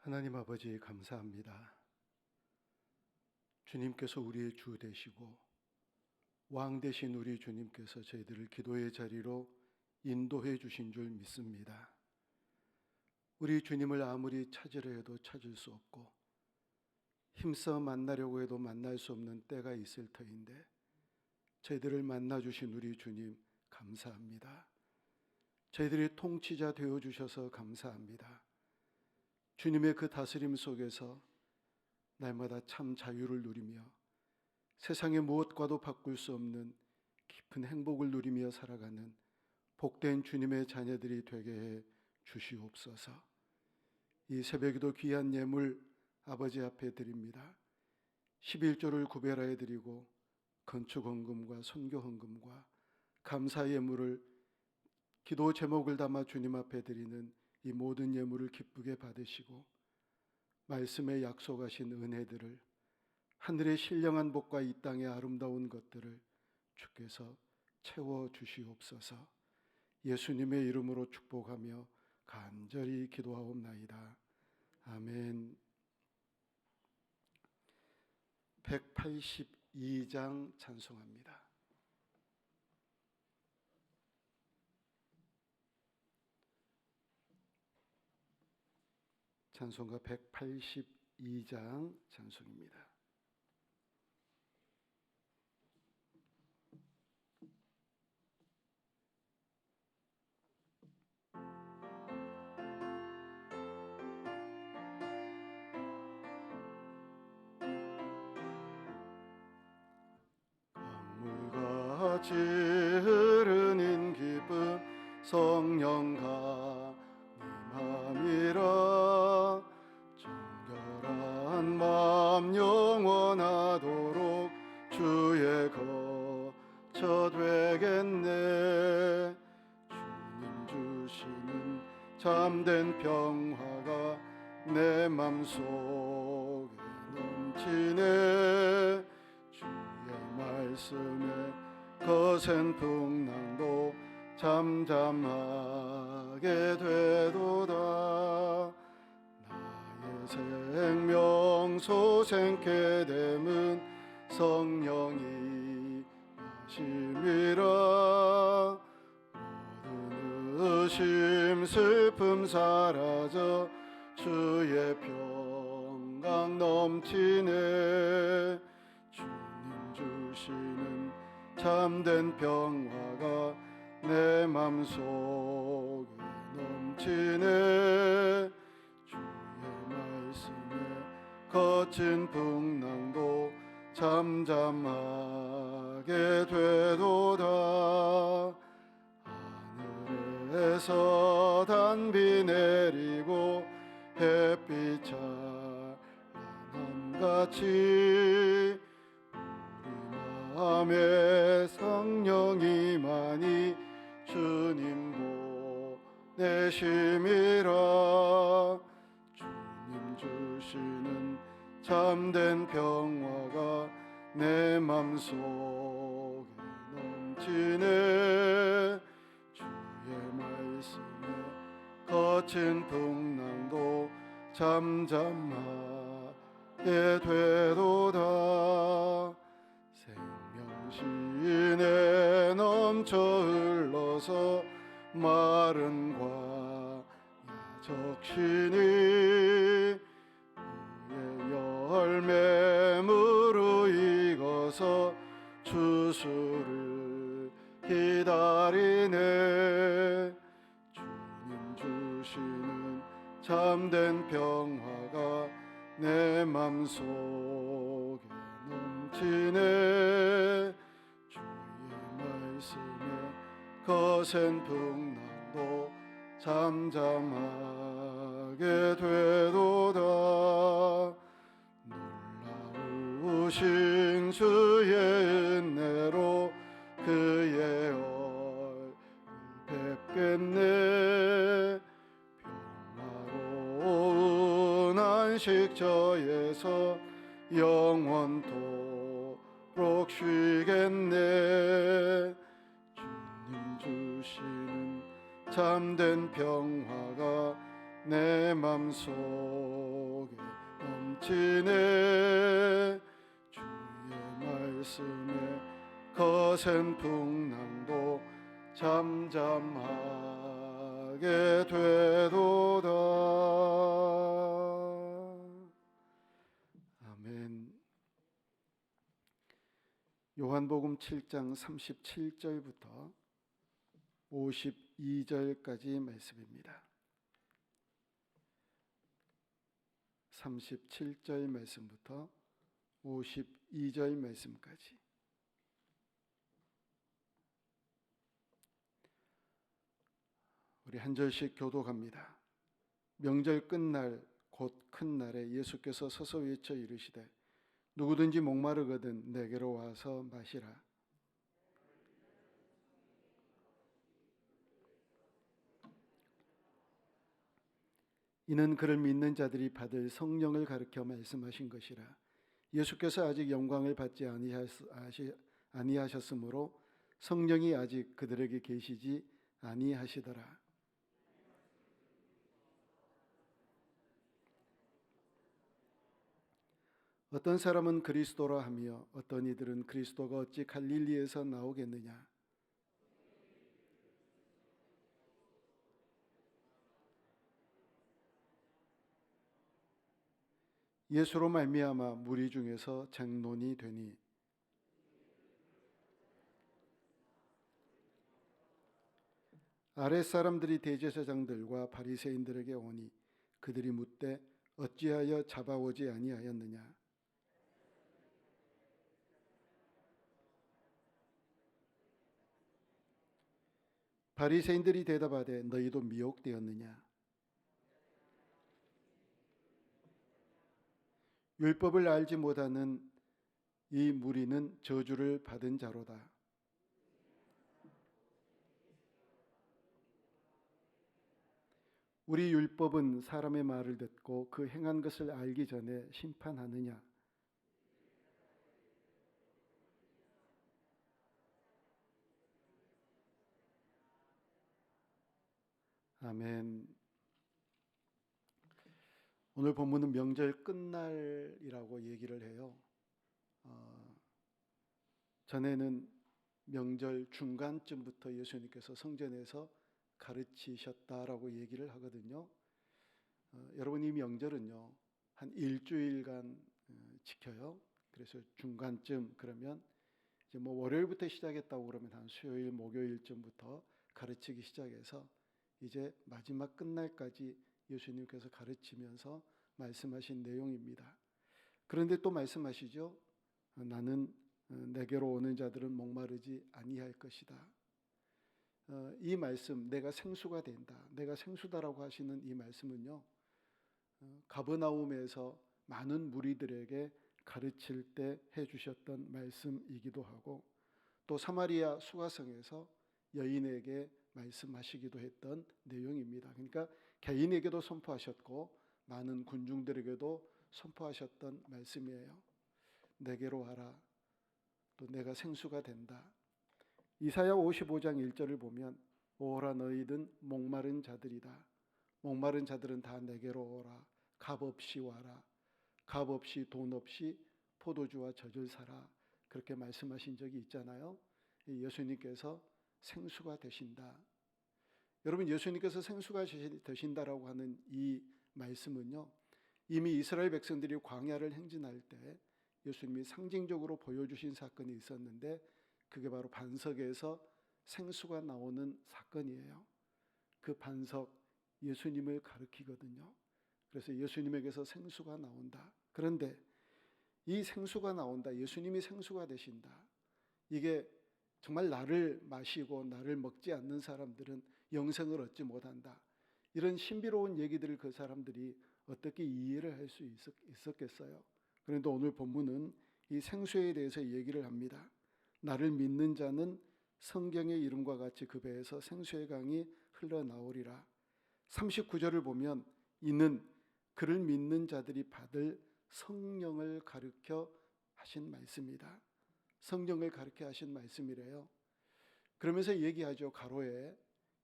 하나님 아버지 감사합니다. 주님께서 우리의 주 되시고 왕 되신 우리 주님께서 저희들을 기도의 자리로 인도해 주신 줄 믿습니다. 우리 주님을 아무리 찾으려 해도 찾을 수 없고 힘써 만나려고 해도 만날 수 없는 때가 있을 터인데 저희들을 만나 주신 우리 주님 감사합니다. 저희들의 통치자 되어 주셔서 감사합니다. 주님의 그 다스림 속에서 날마다 참 자유를 누리며 세상의 무엇과도 바꿀 수 없는 깊은 행복을 누리며 살아가는 복된 주님의 자녀들이 되게 해 주시옵소서. 이 새벽에도 귀한 예물 아버지 앞에 드립니다. 11조를 구별하여 드리고 건축 헌금과 선교 헌금과 감사 예물을 기도 제목을 담아 주님 앞에 드리는 이 모든 예물을 기쁘게 받으시고 말씀에 약속하신 은혜들을, 하늘의 신령한 복과 이 땅의 아름다운 것들을 주께서 채워 주시옵소서. 예수님의 이름으로 축복하며 간절히 기도하옵나이다. 아멘. 182장 찬송합니다. 찬송가 182장 찬송입니다. 강물같이 흐르는 기쁨 성령 감임함이라. 정결한 마음 영원하도록 주의 거처 되겠네. 주님 주시는 참된 평화가 내 맘속에 넘치네. 주의 말씀에 거센 풍랑도 잠잠하게 되도다. 나의 생명 소생케 됨은 성령이 하심이라. 모든 의심 슬픔 사라져 주의 평강 넘치네. 주님 주시는 참된 평화가 내 맘속에 넘치네. 주의 말씀에 거친 풍랑도 잠잠하게 되도다. 하늘에서 단비 내리고 햇빛 찬란함같이 우리 마음에 성령이 많이 주님 보내심이라. 주님 주시는 참된 평화가 내 맘속에 넘치네. 주의 말씀에 거친 풍랑도 잠잠하게 되도다. 생명신에 넘쳐 흘러서 마른 과야 적시니. 그의 열매 무르익어서 추수를 기다리네. 주님 주시는 참된 평화가 내 맘속에 넘치네. 주의 말씀에 거센 풍랑도 잠잠하게 되도다. 놀라우신 주의 은혜로 그의 얼굴 뵙겠네. 평화로운 안식처에서 영원토록 쉬겠네. 주님 주시는 참된 평화가 내 맘속 지네. 주의 말씀에 거센 풍랑도 잠잠하게 되도다. 아멘. 요한복음 7장 37절부터 52절까지 말씀입니다. 37절 말씀부터 52절 말씀까지. 우리 한 절씩 교독합니다. 명절 끝날 곧 큰 날에 예수께서 서서 외쳐 이르시되 누구든지 목마르거든 내게로 와서 마시라. 이는 그를 믿는 자들이 받을 성령을 가르쳐 말씀하신 것이라. 예수께서 아직 영광을 받지 아니하셨으므로 성령이 아직 그들에게 계시지 아니하시더라. 어떤 사람은 그리스도라 하며 어떤 이들은 그리스도가 어찌 갈릴리에서 나오겠느냐. 예수로 말미암아 무리 중에서 쟁론이 되니 아랫사람들이 대제사장들과 바리새인들에게 오니 그들이 묻되 어찌하여 잡아오지 아니하였느냐. 바리새인들이 대답하되 너희도 미혹되었느냐. 율법을 알지 못하는 이 무리는 저주를 받은 자로다. 우리 율법은 사람의 말을 듣고 그 행한 것을 알기 전에 심판하느냐. 아멘. 오늘 본문은 명절 끝날이라고 얘기를 해요. 전에는 명절 중간쯤부터 예수님께서 성전에서 가르치셨다라고 얘기를 하거든요. 여러분, 이 명절은요 한 일주일간 지켜요. 그래서 중간쯤, 그러면 이제 뭐 월요일부터 시작했다고 그러면 한 수요일 목요일쯤부터 가르치기 시작해서 이제 마지막 끝날까지 예수님께서 가르치면서 말씀하신 내용입니다. 그런데 또 말씀하시죠. 나는 내게로 오는 자들은 목마르지 아니할 것이다. 이 말씀, 내가 생수가 된다, 내가 생수다라고 하시는 이 말씀은요, 가버나움에서 많은 무리들에게 가르칠 때 해주셨던 말씀이기도 하고, 또 사마리아 수가성에서 여인에게 말씀하시기도 했던 내용입니다. 그러니까 개인에게도 선포하셨고 많은 군중들에게도 선포하셨던 말씀이에요. 내게로 와라. 또 내가 생수가 된다. 이사야 55장 1절을 보면 오라 너희든 목마른 자들이다. 목마른 자들은 다 내게로 오라. 값 없이 와라. 값 없이 돈 없이 포도주와 젖을 사라. 그렇게 말씀하신 적이 있잖아요. 예수님께서 생수가 되신다. 여러분, 예수님께서 생수가 되신다라고 하는 이 말씀은요, 이미 이스라엘 백성들이 광야를 행진할 때 예수님이 상징적으로 보여주신 사건이 있었는데, 그게 바로 반석에서 생수가 나오는 사건이에요. 그 반석, 예수님을 가리키거든요. 그래서 예수님에게서 생수가 나온다. 그런데 이 생수가 나온다, 예수님이 생수가 되신다, 이게 정말 나를 마시고 나를 먹지 않는 사람들은 영생을 얻지 못한다, 이런 신비로운 얘기들을 그 사람들이 어떻게 이해를 할 수 있었겠어요? 그런데 오늘 본문은 이 생수에 대해서 얘기를 합니다. 나를 믿는 자는 성경의 이름과 같이 그 배에서 생수의 강이 흘러나오리라. 39절을 보면 이는 그를 믿는 자들이 받을 성령을 가르쳐 하신 말씀이다. 성령을 가르쳐 하신 말씀이래요. 그러면서 얘기하죠. 가로에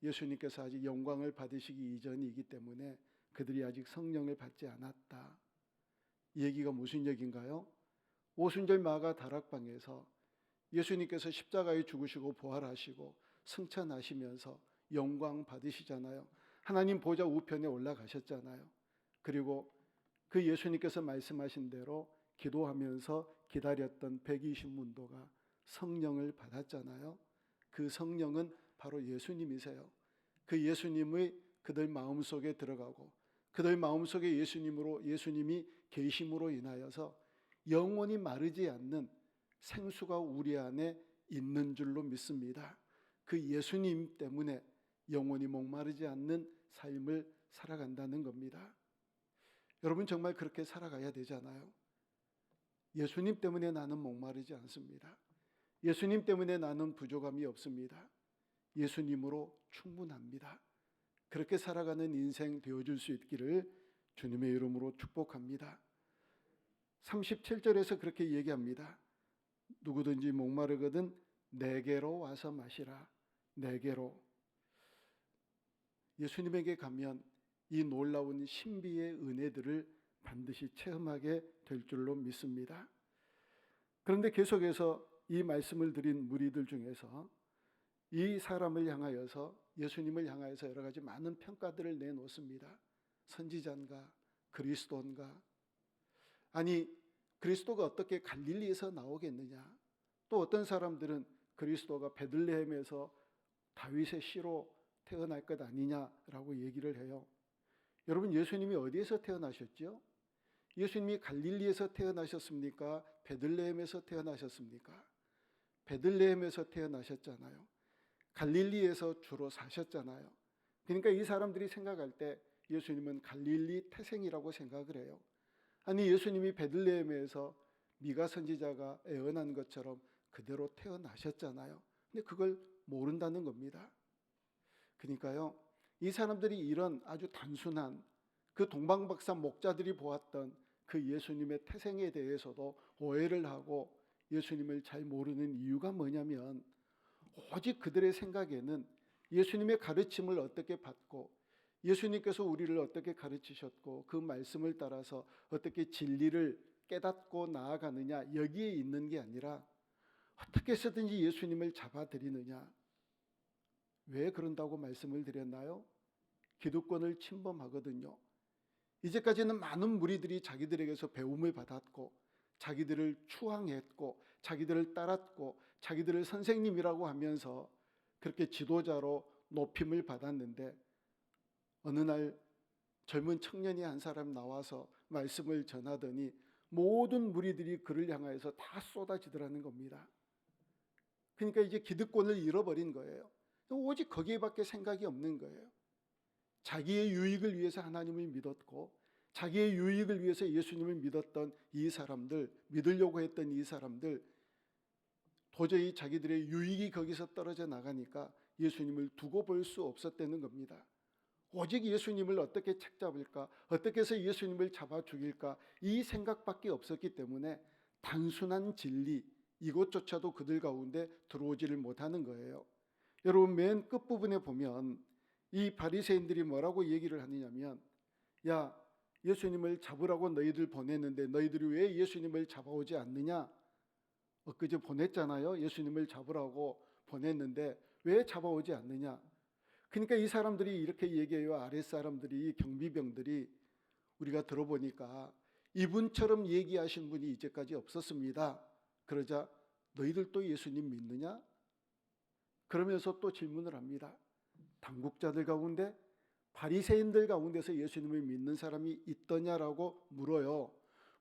예수님께서 아직 영광을 받으시기 이전이기 때문에 그들이 아직 성령을 받지 않았다. 얘기가 무슨 얘기인가요? 오순절 마가 다락방에서 예수님께서 십자가에 죽으시고 부활하시고 승천하시면서 영광 받으시잖아요. 하나님 보좌 우편에 올라가셨잖아요. 그리고 그 예수님께서 말씀하신 대로 기도하면서 기다렸던 120문도가 성령을 받았잖아요. 그 성령은 바로 예수님이세요. 그 예수님의 그들 마음속에 들어가고 그들 마음속에 예수님이 계심으로 인하여서 영원히 마르지 않는 생수가 우리 안에 있는 줄로 믿습니다. 그 예수님 때문에 영원히 목마르지 않는 삶을 살아간다는 겁니다. 여러분 정말 그렇게 살아가야 되잖아요. 예수님 때문에 나는 목마르지 않습니다. 예수님 때문에 나는 부족함이 없습니다. 예수님으로 충분합니다. 그렇게 살아가는 인생 되어줄 수 있기를 주님의 이름으로 축복합니다. 37절에서 그렇게 얘기합니다. 누구든지 목마르거든 내게로 와서 마시라. 내게로. 예수님에게 가면 이 놀라운 신비의 은혜들을 반드시 체험하게 될 줄로 믿습니다. 그런데 계속해서 이 말씀을 드린 무리들 중에서 이 사람을 향하여서 예수님을 향하여서 여러 가지 많은 평가들을 내놓습니다. 선지자인가? 그리스도인가? 아니 그리스도가 어떻게 갈릴리에서 나오겠느냐? 또 어떤 사람들은 그리스도가 베들레헴에서 다윗의 씨로 태어날 것 아니냐라고 얘기를 해요. 여러분 예수님이 어디에서 태어나셨죠? 예수님이 갈릴리에서 태어나셨습니까? 베들레헴에서 태어나셨습니까? 베들레헴에서 태어나셨잖아요. 갈릴리에서 주로 사셨잖아요. 그러니까 이 사람들이 생각할 때 예수님은 갈릴리 태생이라고 생각을 해요. 아니 예수님이 베들레헴에서 미가 선지자가 예언한 것처럼 그대로 태어나셨잖아요. 근데 그걸 모른다는 겁니다. 그러니까요, 이 사람들이 이런 아주 단순한 그 동방박사 목자들이 보았던 그 예수님의 태생에 대해서도 오해를 하고 예수님을 잘 모르는 이유가 뭐냐면 오직 그들의 생각에는 예수님의 가르침을 어떻게 받고 예수님께서 우리를 어떻게 가르치셨고 그 말씀을 따라서 어떻게 진리를 깨닫고 나아가느냐 여기에 있는 게 아니라 어떻게 해서든지 예수님을 잡아들이느냐. 왜 그런다고 말씀을 드렸나요? 기득권을 침범하거든요. 이제까지는 많은 무리들이 자기들에게서 배움을 받았고 자기들을 추앙했고 자기들을 따랐고 자기들을 선생님이라고 하면서 그렇게 지도자로 높임을 받았는데 어느 날 젊은 청년이 한 사람 나와서 말씀을 전하더니 모든 무리들이 그를 향하여서 다 쏟아지더라는 겁니다. 그러니까 이제 기득권을 잃어버린 거예요. 오직 거기에밖에 생각이 없는 거예요. 자기의 유익을 위해서 하나님을 믿었고 자기의 유익을 위해서 예수님을 믿었던 이 사람들, 믿으려고 했던 이 사람들, 도저히 자기들의 유익이 거기서 떨어져 나가니까 예수님을 두고 볼 수 없었다는 겁니다. 오직 예수님을 어떻게 책잡을까, 어떻게 해서 예수님을 잡아 죽일까, 이 생각밖에 없었기 때문에 단순한 진리 이것조차도 그들 가운데 들어오지를 못하는 거예요. 여러분 맨 끝부분에 보면 이 바리새인들이 뭐라고 얘기를 하느냐면, 야 예수님을 잡으라고 너희들 보냈는데 너희들이 왜 예수님을 잡아오지 않느냐? 엊그제 보냈잖아요. 예수님을 잡으라고 보냈는데 왜 잡아오지 않느냐? 그러니까 이 사람들이 이렇게 얘기해요. 아랫사람들이, 경비병들이. 우리가 들어보니까 이분처럼 얘기하신 분이 이제까지 없었습니다. 그러자 너희들 또 예수님 믿느냐? 그러면서 또 질문을 합니다. 당국자들 가운데 바리새인들 가운데서 예수님을 믿는 사람이 있더냐라고 물어요.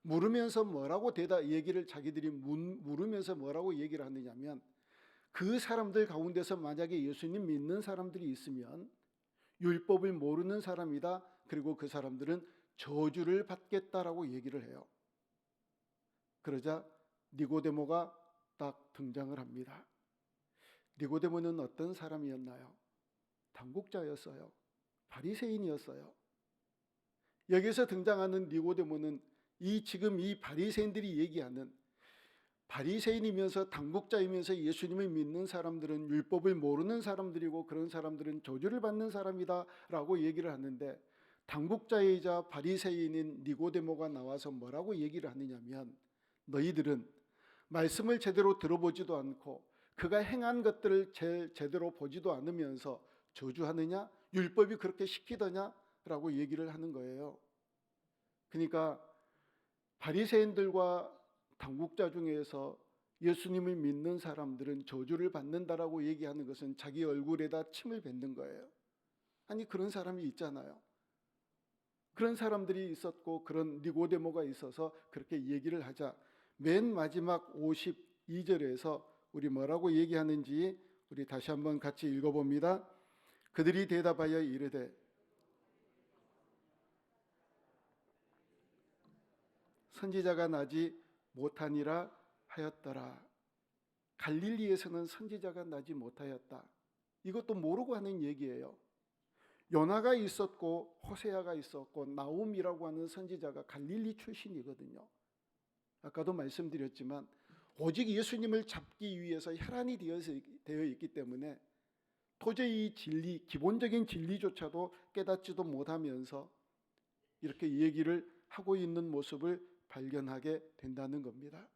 물으면서 뭐라고 자기들이 물으면서 뭐라고 얘기를 하느냐면 그 사람들 가운데서 만약에 예수님 믿는 사람들이 있으면 율법을 모르는 사람이다. 그리고 그 사람들은 저주를 받겠다라고 얘기를 해요. 그러자 니고데모가 딱 등장을 합니다. 니고데모는 어떤 사람이었나요? 당국자였어요. 바리새인이었어요. 여기서 등장하는 니고데모는 지금 이 바리새인들이 얘기하는, 바리새인이면서 당국자이면서 예수님을 믿는 사람들은 율법을 모르는 사람들이고 그런 사람들은 저주를 받는 사람이다 라고 얘기를 하는데, 당국자이자 바리새인인 니고데모가 나와서 뭐라고 얘기를 하느냐면, 너희들은 말씀을 제대로 들어보지도 않고 그가 행한 것들을 제대로 보지도 않으면서 저주하느냐? 율법이 그렇게 시키더냐? 라고 얘기를 하는 거예요. 그러니까 바리새인들과 당국자 중에서 예수님을 믿는 사람들은 저주를 받는다라고 얘기하는 것은 자기 얼굴에다 침을 뱉는 거예요. 아니, 그런 사람이 있잖아요. 그런 사람들이 있었고 그런 니고데모가 있어서 그렇게 얘기를 하자 맨 마지막 52절에서 우리 뭐라고 얘기하는지 우리 다시 한번 같이 읽어봅니다. 그들이 대답하여 이르되 선지자가 나지 못하니라 하였더라. 갈릴리에서는 선지자가 나지 못하였다. 이것도 모르고 하는 얘기예요. 요나가 있었고 호세아가 있었고 나움이라고 하는 선지자가 갈릴리 출신이거든요. 아까도 말씀드렸지만 오직 예수님을 잡기 위해서 혈안이 되어 있기 때문에 도저히 이 진리, 기본적인 진리조차도 깨닫지도 못하면서 이렇게 얘기를 하고 있는 모습을 발견하게 된다는 겁니다.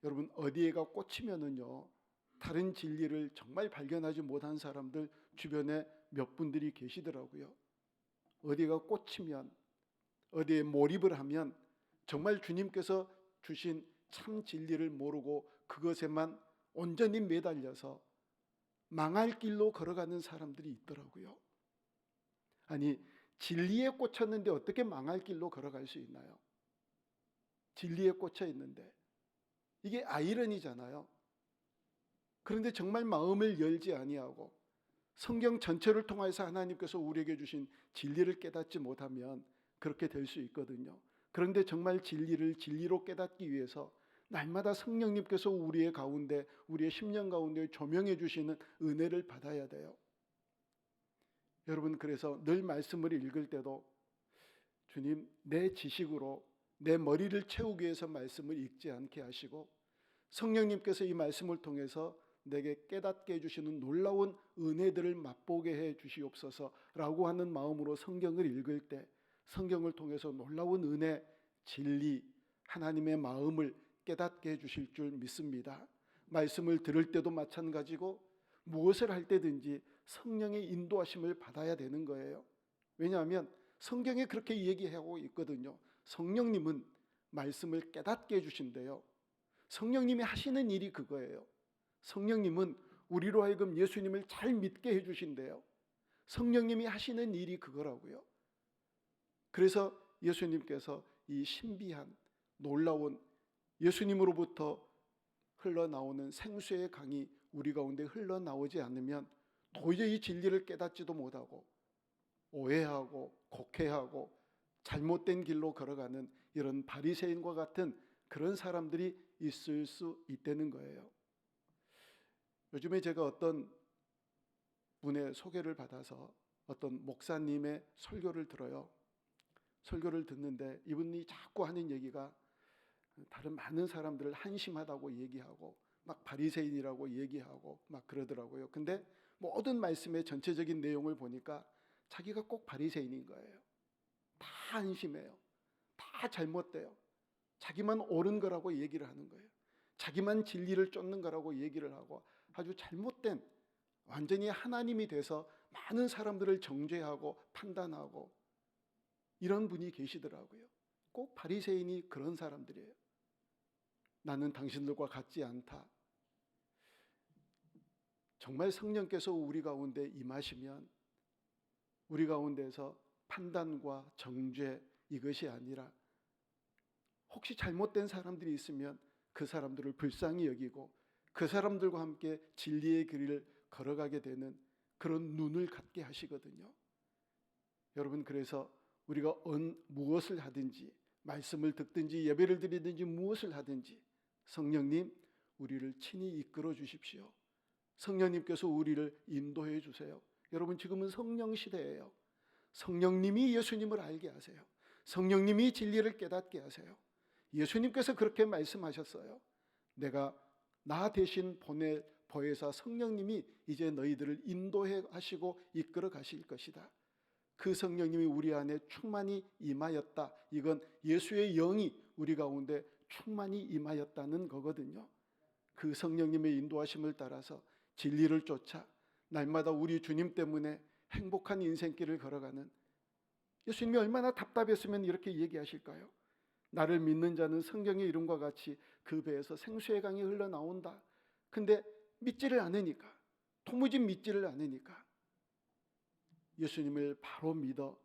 여러분, 어디에가 꽂히면은요, 다른 진리를 정말 발견하지 못한 사람들 주변에 몇 분들이 계시더라고요. 어디가 꽂히면, 어디에 몰입을 하면 정말 주님께서 주신 참 진리를 모르고 그것에만 온전히 매달려서 망할 길로 걸어가는 사람들이 있더라고요. 아니, 진리에 꽂혔는데 어떻게 망할 길로 걸어갈 수 있나요? 진리에 꽂혀 있는데. 이게 아이러니잖아요. 그런데 정말 마음을 열지 아니하고 성경 전체를 통해서 하나님께서 우리에게 주신 진리를 깨닫지 못하면 그렇게 될 수 있거든요. 그런데 정말 진리를 진리로 깨닫기 위해서 날마다 성령님께서 우리의 가운데, 우리의 심령 가운데 조명해 주시는 은혜를 받아야 돼요. 여러분, 그래서 늘 말씀을 읽을 때도 주님, 내 지식으로 내 머리를 채우기 위해서 말씀을 읽지 않게 하시고 성령님께서 이 말씀을 통해서 내게 깨닫게 해주시는 놀라운 은혜들을 맛보게 해 주시옵소서라고 하는 마음으로 성경을 읽을 때 성경을 통해서 놀라운 은혜, 진리, 하나님의 마음을 깨닫게 해 주실 줄 믿습니다. 말씀을 들을 때도 마찬가지고 무엇을 할 때든지 성령의 인도하심을 받아야 되는 거예요. 왜냐하면 성경에 그렇게 얘기하고 있거든요. 성령님은 말씀을 깨닫게 해주신대요. 성령님이 하시는 일이 그거예요. 성령님은 우리로 하여금 예수님을 잘 믿게 해주신대요. 성령님이 하시는 일이 그거라고요. 그래서 예수님께서 이 신비한 놀라운 예수님으로부터 흘러나오는 생수의 강이 우리 가운데 흘러나오지 않으면 도저히 진리를 깨닫지도 못하고 오해하고 곡해하고 잘못된 길로 걸어가는 이런 바리새인과 같은 그런 사람들이 있을 수 있다는 거예요. 요즘에 제가 어떤 분의 소개를 받아서 어떤 목사님의 설교를 들어요. 설교를 듣는데 이분이 자꾸 하는 얘기가 다른 많은 사람들을 한심하다고 얘기하고 막 바리새인이라고 얘기하고 막 그러더라고요. 근데 모든 말씀의 전체적인 내용을 보니까 자기가 꼭 바리새인인 거예요. 다 한심해요. 다 잘못돼요. 자기만 옳은 거라고 얘기를 하는 거예요. 자기만 진리를 쫓는 거라고 얘기를 하고 아주 잘못된, 완전히 하나님이 돼서 많은 사람들을 정죄하고 판단하고 이런 분이 계시더라고요. 꼭 바리새인이 그런 사람들이에요. 나는 당신들과 같지 않다. 정말 성령께서 우리 가운데 임하시면 우리 가운데서 판단과 정죄 이것이 아니라 혹시 잘못된 사람들이 있으면 그 사람들을 불쌍히 여기고 그 사람들과 함께 진리의 길을 걸어가게 되는 그런 눈을 갖게 하시거든요. 여러분, 그래서 우리가 무엇을 하든지 말씀을 듣든지 예배를 드리든지 무엇을 하든지 성령님 우리를 친히 이끌어 주십시오. 성령님께서 우리를 인도해 주세요. 여러분, 지금은 성령 시대예요. 성령님이 예수님을 알게 하세요. 성령님이 진리를 깨닫게 하세요. 예수님께서 그렇게 말씀하셨어요. 내가 나 대신 보낼 보혜사 성령님이 이제 너희들을 인도해 하시고 이끌어 가실 것이다. 그 성령님이 우리 안에 충만히 임하였다. 이건 예수의 영이 우리 가운데 충만히 임하였다는 거거든요. 그 성령님의 인도하심을 따라서 진리를 쫓아 날마다 우리 주님 때문에 행복한 인생길을 걸어가는, 예수님이 얼마나 답답했으면 이렇게 얘기하실까요? 나를 믿는 자는 성경의 이름과 같이 그 배에서 생수의 강이 흘러나온다. 근데 믿지를 않으니까, 도무지 믿지를 않으니까 예수님을 바로 믿어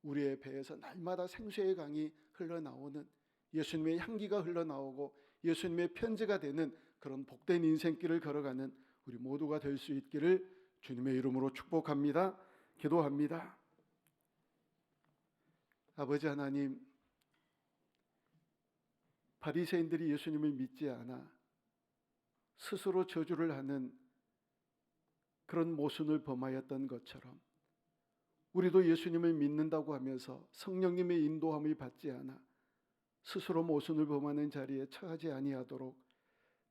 우리의 배에서 날마다 생수의 강이 흘러나오는, 예수님의 향기가 흘러나오고 예수님의 편지가 되는 그런 복된 인생길을 걸어가는 우리 모두가 될 수 있기를 주님의 이름으로 축복합니다. 기도합니다. 아버지 하나님, 바리새인들이 예수님을 믿지 않아 스스로 저주를 하는 그런 모순을 범하였던 것처럼 우리도 예수님을 믿는다고 하면서 성령님의 인도함을 받지 않아 스스로 모순을 범하는 자리에 처하지 아니하도록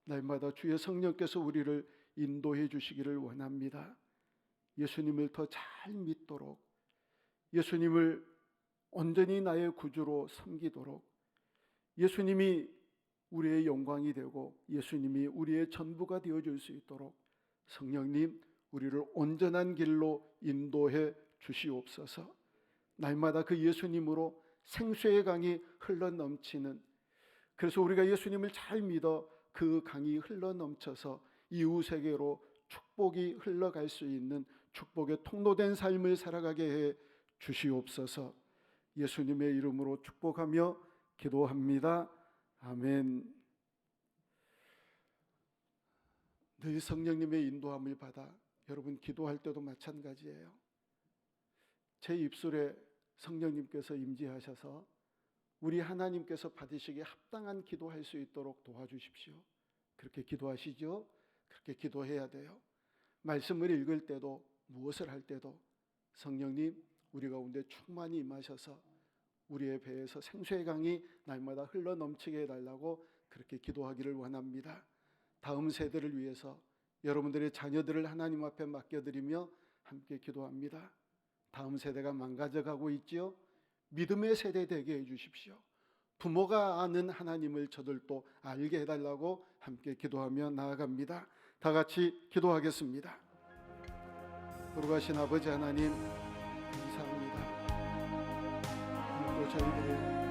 날마다 주의 성령께서 우리를 인도해 주시기를 원합니다. 예수님을 더 잘 믿도록, 예수님을 온전히 나의 구주로 섬기도록, 예수님이 우리의 영광이 되고 예수님이 우리의 전부가 되어줄 수 있도록 성령님, 우리를 온전한 길로 인도해 주시옵소서. 날마다 그 예수님으로 생수의 강이 흘러넘치는, 그래서 우리가 예수님을 잘 믿어 그 강이 흘러넘쳐서 이웃에게로 축복이 흘러갈 수 있는 축복의 통로된 삶을 살아가게 해 주시옵소서. 예수님의 이름으로 축복하며 기도합니다. 아멘. 늘 성령님의 인도함을 받아 여러분 기도할 때도 마찬가지예요. 제 입술에 성령님께서 임재하셔서 우리 하나님께서 받으시기에 합당한 기도할 수 있도록 도와주십시오. 그렇게 기도하시죠? 그렇게 기도해야 돼요. 말씀을 읽을 때도 무엇을 할 때도 성령님 우리 가운데 충만히 임하셔서 우리의 배에서 생수의 강이 날마다 흘러넘치게 해달라고 그렇게 기도하기를 원합니다. 다음 세대를 위해서 여러분들의 자녀들을 하나님 앞에 맡겨드리며 함께 기도합니다. 다음 세대가 망가져가고 있지요. 믿음의 세대 되게 해주십시오. 부모가 아는 하나님을 저들도 알게 해달라고 함께 기도하며 나아갑니다. 다 같이 기도하겠습니다. 거룩하신 아버지 하나님, 감사합니다. 또 저희들의